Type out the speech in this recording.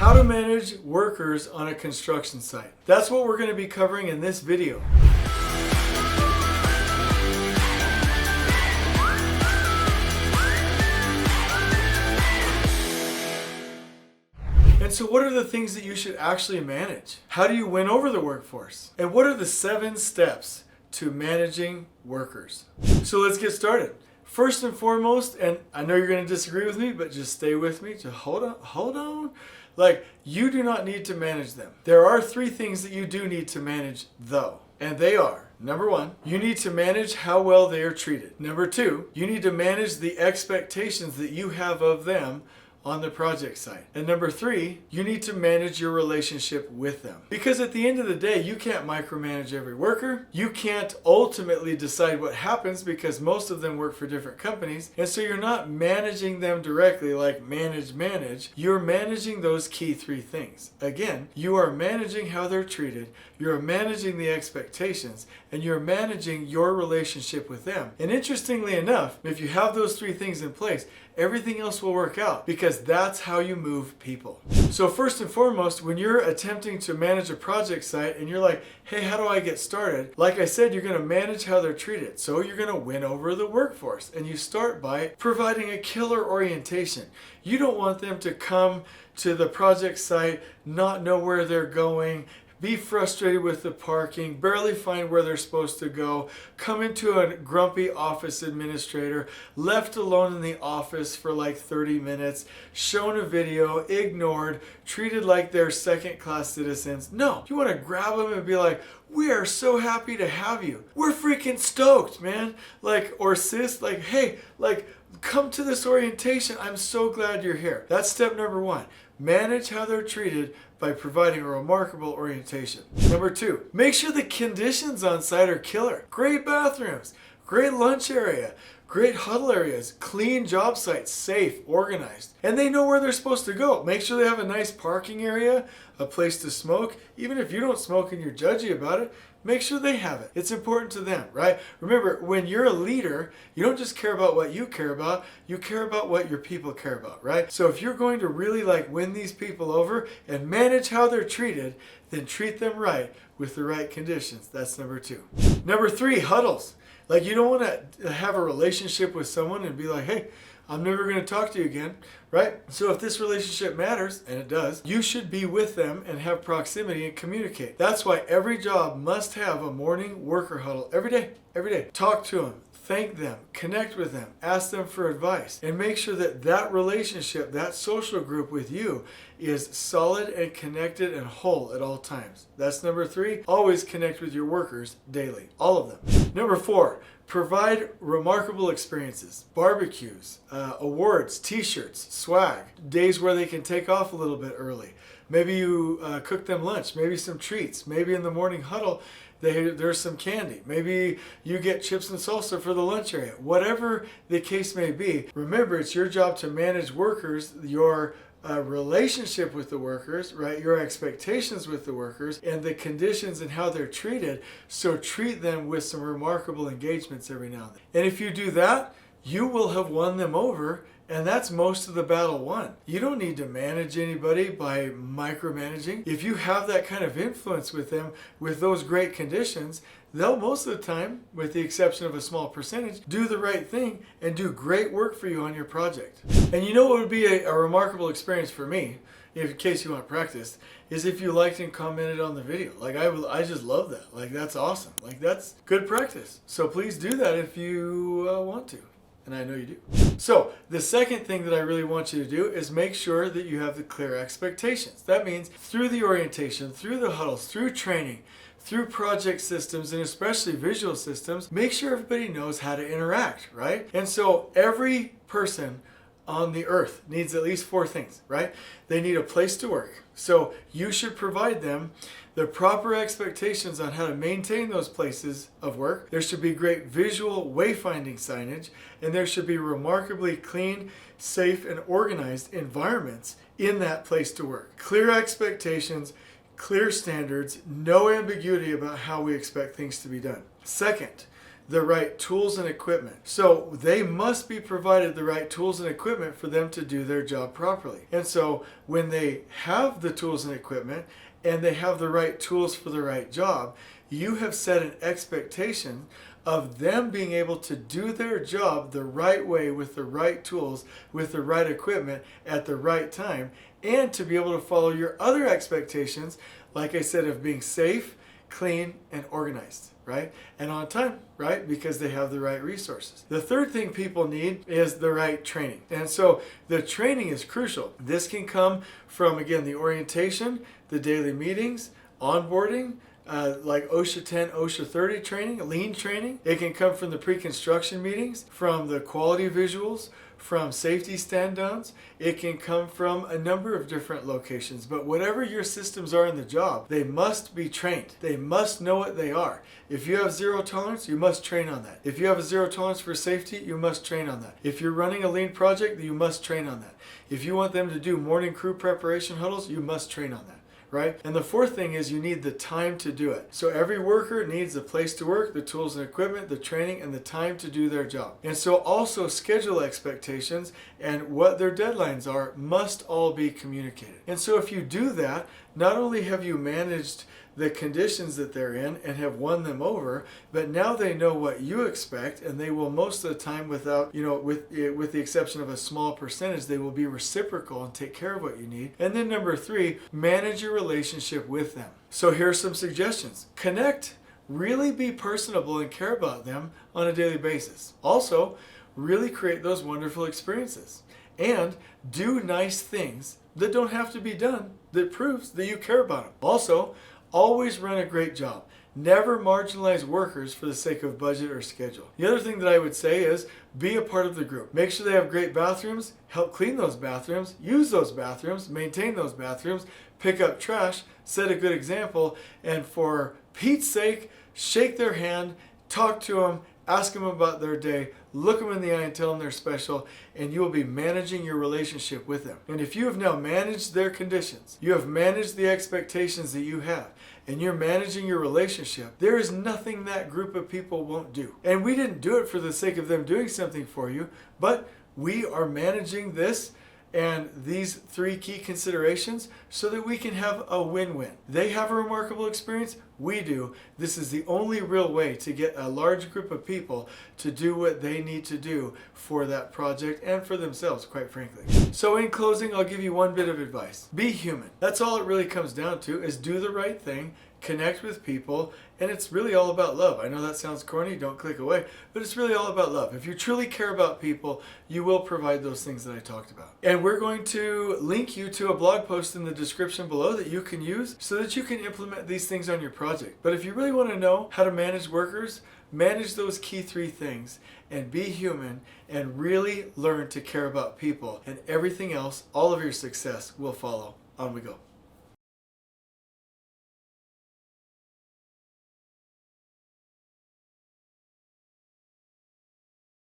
How to manage workers on a construction site. That's what we're going to be covering in this video. And so what are the things that you should actually manage? How do you win over the workforce? And what are the 7 steps to managing workers? So let's get started. First and foremost, and I know you're going to disagree with me, but just stay with me. Just hold on. Like, you do not need to manage them. There are 3 things that you do need to manage though. And they are, number 1, you need to manage how well they are treated. Number 2, you need to manage the expectations that you have of them on the project site. And number 3, you need to manage your relationship with them. Because at the end of the day, you can't micromanage every worker. You can't ultimately decide what happens because most of them work for different companies. And so you're not managing them directly like manage. You're managing those key 3 things. Again, you are managing how they're treated, you're managing the expectations, and you're managing your relationship with them. And interestingly enough, if you have those 3 things in place, everything else will work out because that's how you move people. So first and foremost, when you're attempting to manage a project site and you're like, hey, how do I get started? Like I said, you're going to manage how they're treated. So you're going to win over the workforce. And you start by providing a killer orientation. You don't want them to come to the project site, not know where they're going, be frustrated with the parking, barely find where they're supposed to go, come into a grumpy office administrator, left alone in the office for like 30 minutes, shown a video, ignored, treated like they're second-class citizens. No, you want to grab them and be like, we are so happy to have you. We're freaking stoked, man. Like, or sis, like, hey, like, come to this orientation. I'm so glad you're here. That's step number 1. Manage how they're treated by providing a remarkable orientation. Number 2, make sure the conditions on site are killer. Great bathrooms, great lunch area, great huddle areas, clean job sites, safe, organized. And they know where they're supposed to go. Make sure they have a nice parking area, a place to smoke. Even if you don't smoke and you're judgy about it, make sure they have it. It's important to them, right? Remember, when you're a leader, you don't just care about what you care about, you care about what your people care about, right? So if you're going to really like win these people over and manage how they're treated, then treat them right with the right conditions. That's number 2. Number 3, huddles. Like, you don't want to have a relationship with someone and be like, hey, I'm never going to talk to you again, right? So if this relationship matters, and it does, you should be with them and have proximity and communicate. That's why every job must have a morning worker huddle every day. Talk to them, thank them, connect with them, ask them for advice, and make sure that that relationship, that social group with you is solid and connected and whole at all times. That's number 3. Always connect with your workers daily, all of them. Number 4, provide remarkable experiences, barbecues, awards, t-shirts, swag, days where they can take off a little bit early. Maybe you cook them lunch, maybe some treats, maybe in the morning huddle there's some candy. Maybe you get chips and salsa for the lunch area. Whatever the case may be, remember, it's your job to manage workers, your relationship with the workers, right? Your expectations with the workers and the conditions and how they're treated. So treat them with some remarkable engagements every now and then. And if you do that, you will have won them over, and that's most of the battle won. You don't need to manage anybody by micromanaging. If you have that kind of influence with them, with those great conditions, they'll most of the time, with the exception of a small percentage, do the right thing and do great work for you on your project. And you know what would be a remarkable experience for me, in case you want to practice, is if you liked and commented on the video. Like, I just love that. Like, that's awesome. Like, that's good practice. So please do that if you want to. And I know you do. So the second thing that I really want you to do is make sure that you have the clear expectations. That means through the orientation, through the huddles, through training, through project systems, and especially visual systems, make sure everybody knows how to interact, right? And so every person on the earth needs at least 4 things, right? They need a place to work. So you should provide them the proper expectations on how to maintain those places of work. There should be great visual wayfinding signage, and there should be remarkably clean, safe, and organized environments in that place to work. Clear expectations, clear standards, no ambiguity about how we expect things to be done. Second, the right tools and equipment. So they must be provided the right tools and equipment for them to do their job properly. And so when they have the tools and equipment and they have the right tools for the right job, you have set an expectation of them being able to do their job the right way with the right tools, with the right equipment at the right time, and to be able to follow your other expectations, like I said, of being safe, clean, and organized, right? And on time, right? Because they have the right resources. The third thing people need is the right training. And so the training is crucial. This can come from, again, the orientation, the daily meetings, onboarding, like OSHA 10, OSHA 30 training, lean training. It can come from the pre-construction meetings, from the quality visuals, from safety stand-downs. It can come from a number of different locations. But whatever your systems are in the job, they must be trained. They must know what they are. If you have zero tolerance, you must train on that. If you have a zero tolerance for safety, you must train on that. If you're running a lean project, you must train on that. If you want them to do morning crew preparation huddles, you must train on that. Right? And the fourth thing is you need the time to do it. So every worker needs a place to work, the tools and equipment, the training, and the time to do their job. And so also schedule expectations and what their deadlines are must all be communicated. And so if you do that, not only have you managed the conditions that they're in and have won them over, but now they know what you expect, and they will most of the time, without, with the exception of a small percentage, they will be reciprocal and take care of what you need. And then number 3, manage your relationship with them. So here are some suggestions. Connect, really be personable and care about them on a daily basis. Also, really create those wonderful experiences. And do nice things that don't have to be done that proves that you care about them. Also, always run a great job. Never marginalize workers for the sake of budget or schedule. The other thing that I would say is be a part of the group. Make sure they have great bathrooms, help clean those bathrooms, use those bathrooms, maintain those bathrooms, pick up trash, set a good example, and for Pete's sake, shake their hand, talk to them, ask them about their day, look them in the eye and tell them they're special, and you will be managing your relationship with them. And if you have now managed their conditions, you have managed the expectations that you have, and you're managing your relationship, there is nothing that group of people won't do. And we didn't do it for the sake of them doing something for you, but we are managing this and these 3 key considerations so that we can have a win-win. They have a remarkable experience, we do. This is the only real way to get a large group of people to do what they need to do for that project and for themselves, quite frankly. So in closing, I'll give you one bit of advice. Be human. That's all it really comes down to, is do the right thing, connect with people, and it's really all about love. I know that sounds corny, don't click away, but it's really all about love. If you truly care about people, you will provide those things that I talked about. And we're going to link you to a blog post in the description below that you can use so that you can implement these things on your project. But if you really want to know how to manage workers, manage those key 3 things and be human and really learn to care about people, and everything else, all of your success will follow. On we go.